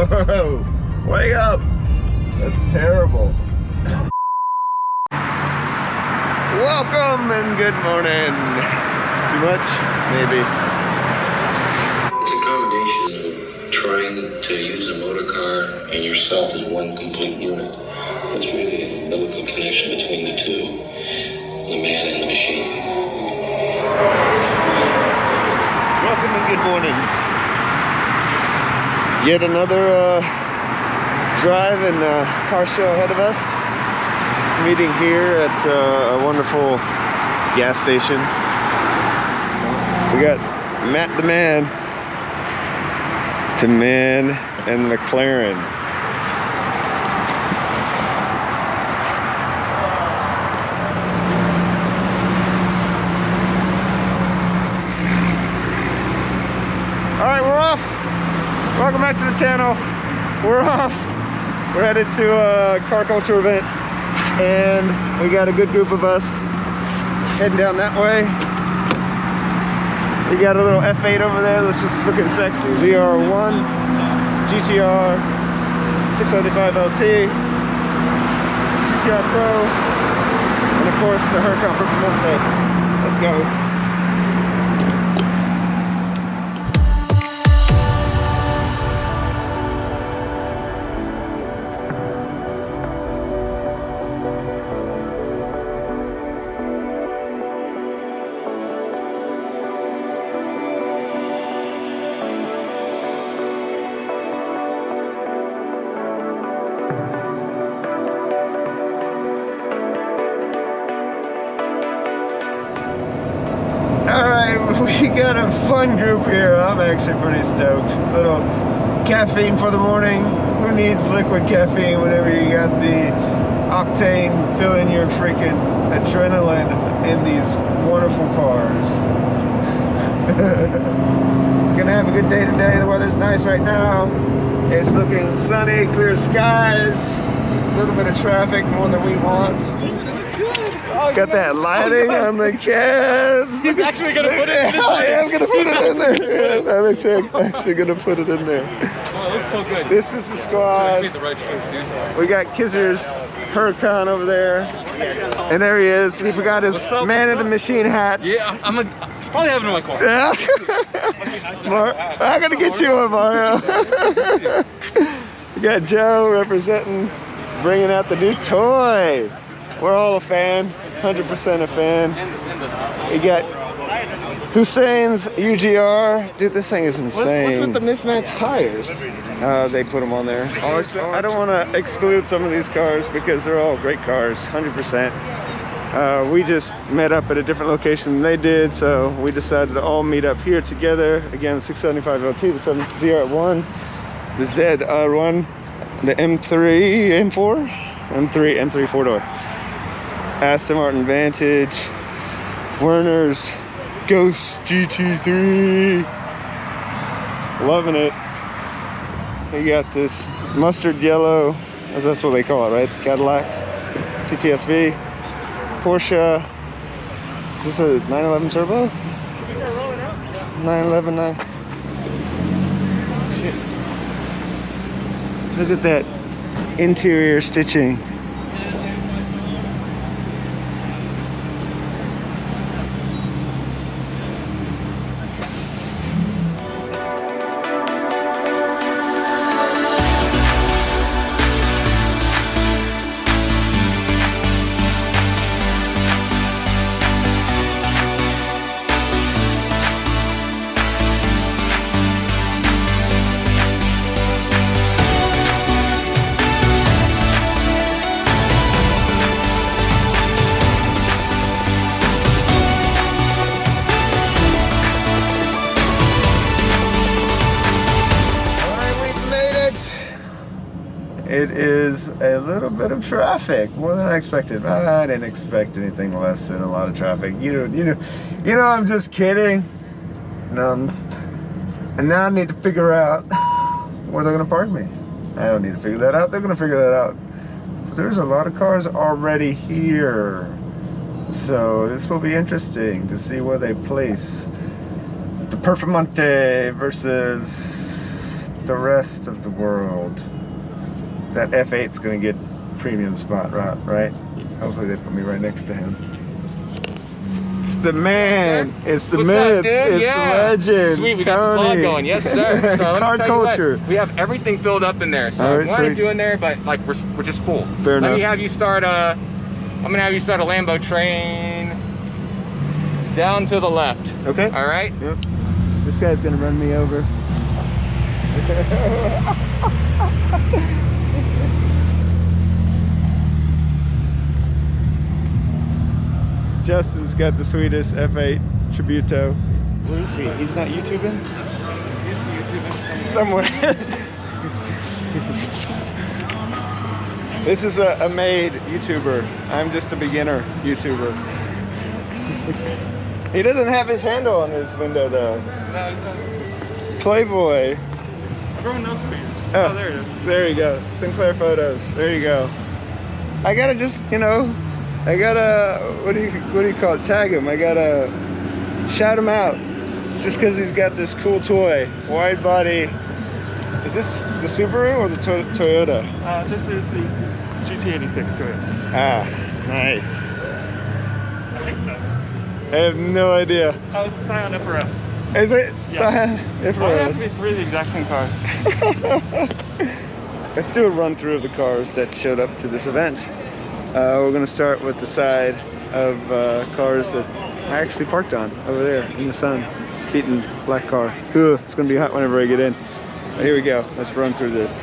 Wake up! That's terrible. Welcome and good morning. Too much? Maybe. It's a combination of trying to use a motor car and yourself as one complete unit. It's really a biblical connection between the two, the man and the machine. Welcome and good morning. Yet another drive and car show ahead of us. Meeting here at a wonderful gas station. We got Matt the Man and McLaren. Alright, we're off. Welcome back to the channel. We're off. We're headed to a car culture event. And we got a good group of us heading down that way. We got a little F8 over there that's just looking sexy. ZR1, GTR, 675 LT, GTR Pro, and of course the Huracan Performante. Let's go. We got a fun group here. I'm actually pretty stoked. Little caffeine for the morning. Who needs liquid caffeine whenever you got the octane filling your freaking adrenaline in these wonderful cars? Gonna have a good day today. The weather's nice right now. It's looking sunny, clear skies. A little bit of traffic, more than we want. Oh, got that lighting on the cabs. He's actually gonna put it in there. I am gonna put it in there. I'm actually gonna put it in there. Oh, it looks so good. This is the squad. You made the right choice, dude. We got Kizzer's Huracan over there. And there he is. He forgot his man in the machine hat. Yeah, I'm probably having it in my car. Yeah. I'm gonna get you one, Mario. We got Joe representing, bringing out the new toy. We're all a fan, 100% a fan. We got Hussein's UGR. Dude, this thing is insane. What's with the mismatched tires? They put them on there. I don't want to exclude some of these cars because they're all great cars, 100%. We just met up at a different location than they did, so we decided to all meet up here together. Again, 675 LT, the ZR1, the ZR1, the M3, M3 four-door. Aston Martin Vantage, Werner's Ghost GT3, loving it. We got this mustard yellow, as that's what they call it, right? Cadillac, CTSV, Porsche. Is this a 911 turbo? 911, 9. Shit. Look at that interior stitching. It is a little bit of traffic, more than I expected. I didn't expect anything less than a lot of traffic. You know, I'm just kidding. And now I need to figure out where they're gonna park me. I don't need to figure that out. They're gonna figure that out. But there's a lot of cars already here, so this will be interesting to see where they place the Performante versus the rest of the world, that F8's gonna get premium spot, right? Hopefully they put me right next to him. It's the man. It's the What's myth. up, dude? It's Yeah. the legend. Sweet, we got the Tony. vlog going. Yes, sir. So let me Car tell you what, Culture. we have everything filled up in there. So All I right, wanted sweet. to in there, but like we're just full. Fair Let me enough. have you start I'm gonna have you start a Lambo train down to the left. Okay. All right. Yep. This guy's gonna run me over. Justin's got the sweetest F8 Tributo. Where is he? He's not YouTubing? He's YouTubing Somewhere. This is a made YouTuber. I'm just a beginner YouTuber. He doesn't have his handle on his window though. No, it's not. Playboy. Everyone knows who he is. Oh, There it is. There you go. Sinclair Photos. There you go. I gotta just, I gotta, what do you call it? Tag him. I gotta shout him out. Just because he's got this cool toy. Wide body. Is this the Subaru or the Toyota? This is the GT86 Toyota. Ah, nice. I think so. I have no idea. Oh, it's a Scion FRS. Is it? Yeah. If Why have to be three of the exact same cars? Let's do a run through of the cars that showed up to this event. We're gonna start with the side of cars that I actually parked on over there in the sun, beating black car. Ugh, it's gonna be hot whenever I get in. Here we go. Let's run through this.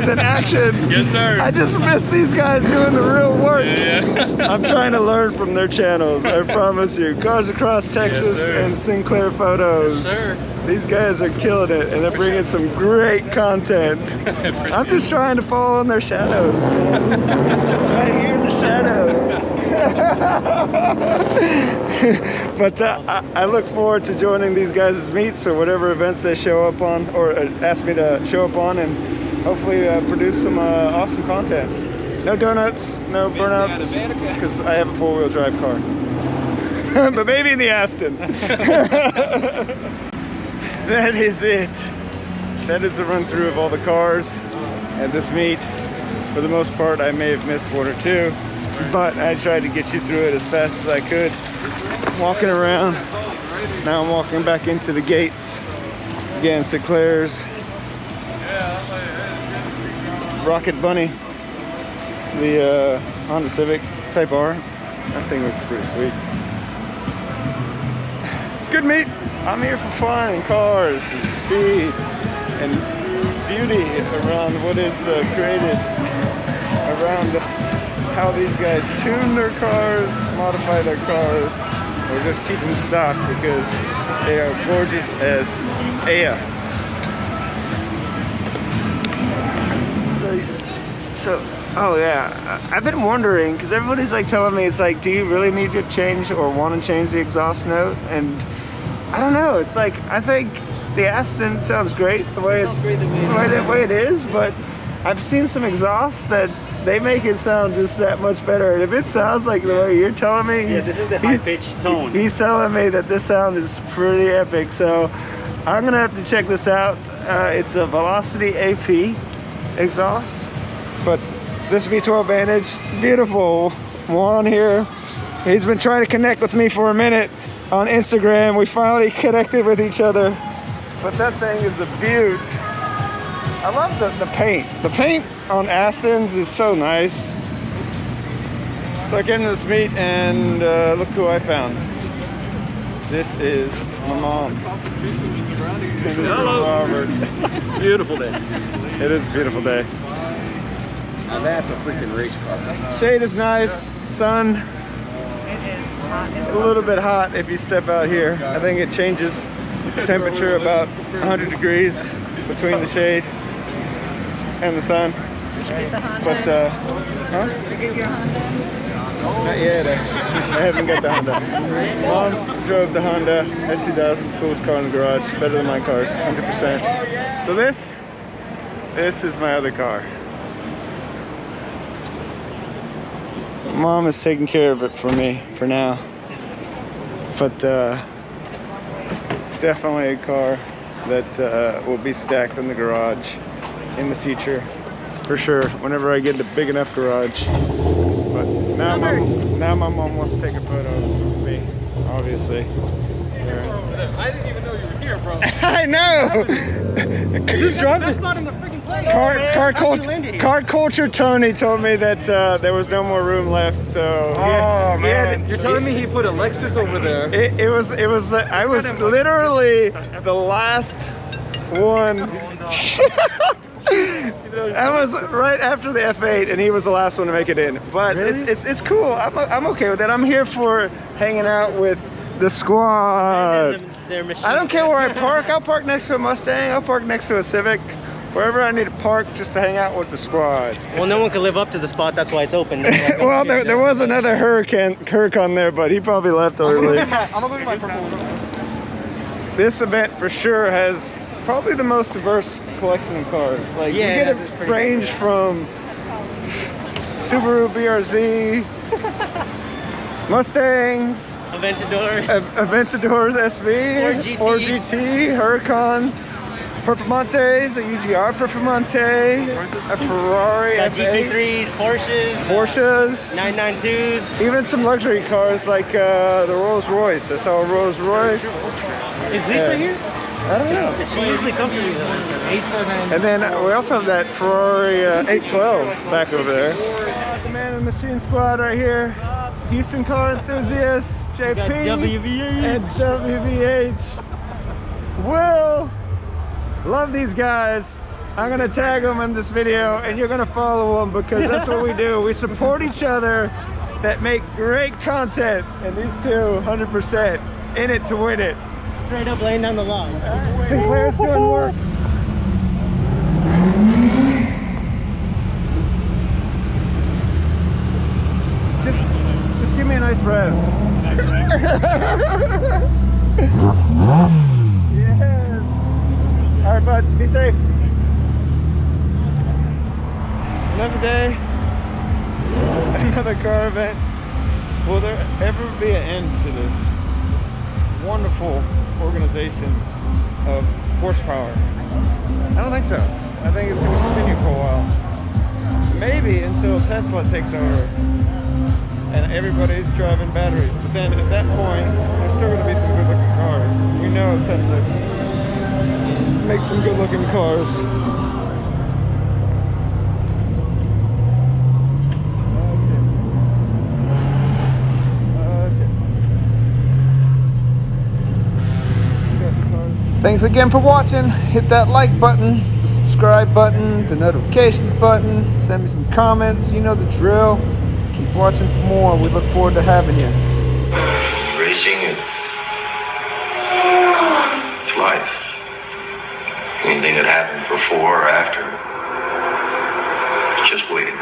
guys in action. Yes, sir. I just miss these guys doing the real work. Yeah. I'm trying to learn from their channels, I promise you. Cars Across Texas sir. and Sinclair Photos. Yes, sir. These guys are killing it, and they're bringing some great content. I'm just trying to follow in their shadows, man. Right here in the shadow. But I look forward to joining these guys' meets or whatever events they show up on, or ask me to show up on, and hopefully produce some awesome content. No donuts, no burnouts, because I have a four-wheel drive car. But maybe in the Aston. That is it. That is the run through of all the cars at this meet. For the most part, I may have missed one or two, but I tried to get you through it as fast as I could. Walking around. Now I'm walking back into the gates. Again, Sinclair's Rocket Bunny, the Honda Civic Type R. That thing looks pretty sweet. Good meet. I'm here for fun and cars and speed and beauty around what is created around how these guys tune their cars, modify their cars, or just keep them stock because they are gorgeous as AF. So, oh yeah, I've been wondering, because everybody's like telling me, it's like, do you really need to change or want to change the exhaust note? And I don't know, it's like, I think the Aston sounds great the way the way it is, but I've seen some exhausts that they make it sound just that much better. And if it sounds like the way you're telling me, this is the high-pitched tone. He's telling me that this sound is pretty epic, so I'm gonna have to check this out. It's a Velocity AP exhaust, but this V12 Vantage, beautiful. Juan here, he's been trying to connect with me for a minute on Instagram. We finally connected with each other, but that thing is a beaut. I love the paint. The paint on Astons is so nice. So I get into this meet and look who I found. This is my mom. Hello. Robert. Beautiful day. It is a beautiful day. Now that's a freaking race car. Shade is nice. Sun. A little bit hot if you step out here. I think it changes temperature about 100 degrees between the shade and the sun. But huh? Not yet. I haven't got the Honda. Mom drove the Honda S2000, coolest car in the garage, better than my cars, 100%. So this is my other car. Mom is taking care of it for me for now, but definitely a car that will be stacked in the garage in the future for sure, whenever I get a big enough garage. But now my mom wants to take a photo of me, obviously. I didn't even know you were here, bro. I know. Who's driving? That's not in the freaking place. Car Culture Tony told me that there was no more room left, so Man, you're telling me he put a Lexus over there? it was I was literally the last one. That was right after the F8, and he was the last one to make it in. But Really? it's cool. I'm okay with that. I'm here for hanging out with the squad. I don't care where I park. I'll park next to a Mustang. I'll park next to a Civic. Wherever I need to park just to hang out with the squad. Well, no one can live up to the spot. That's why it's open. Well, there was another Huracan there, but he probably left early. I'm gonna look at my purple. This event for sure has probably the most diverse collection of cars. Like, Yeah, you get that's a pretty range from Subaru BRZ, Mustangs, Aventadors SV, Or or GT, Huracan Performantes, a UGR Performante, a Ferrari F8, GT3s, Porsches, 992s. even some luxury cars like the Rolls Royce. I saw a Rolls Royce. Is Lisa here? I don't know. She usually comes to me though. And then we also have that Ferrari 812 back over there. The man in the machine squad right here. Houston car enthusiasts, JP Got WVH. and WVH. Will, love these guys. I'm gonna tag them in this video, and you're gonna follow them because that's what we do. We support each other that make great content, and these two 100% in it to win it. Straight up laying down the law. Sinclair's doing work. Just give me a nice rev. Yes. All right, bud. Be safe. Another day, another car event. Will there ever be an end to this wonderful organization of horsepower? I don't think so. I think it's going to continue for a while. Maybe until Tesla takes over and everybody's driving batteries. But then at that point, there's still going to be some good looking cars. We know Tesla makes some good looking cars. Thanks again for watching. Hit that like button, the subscribe button, the notifications button. Send me some comments. You know the drill. Keep watching for more. We look forward to having you. Racing is life. Anything that happened before or after, just waiting.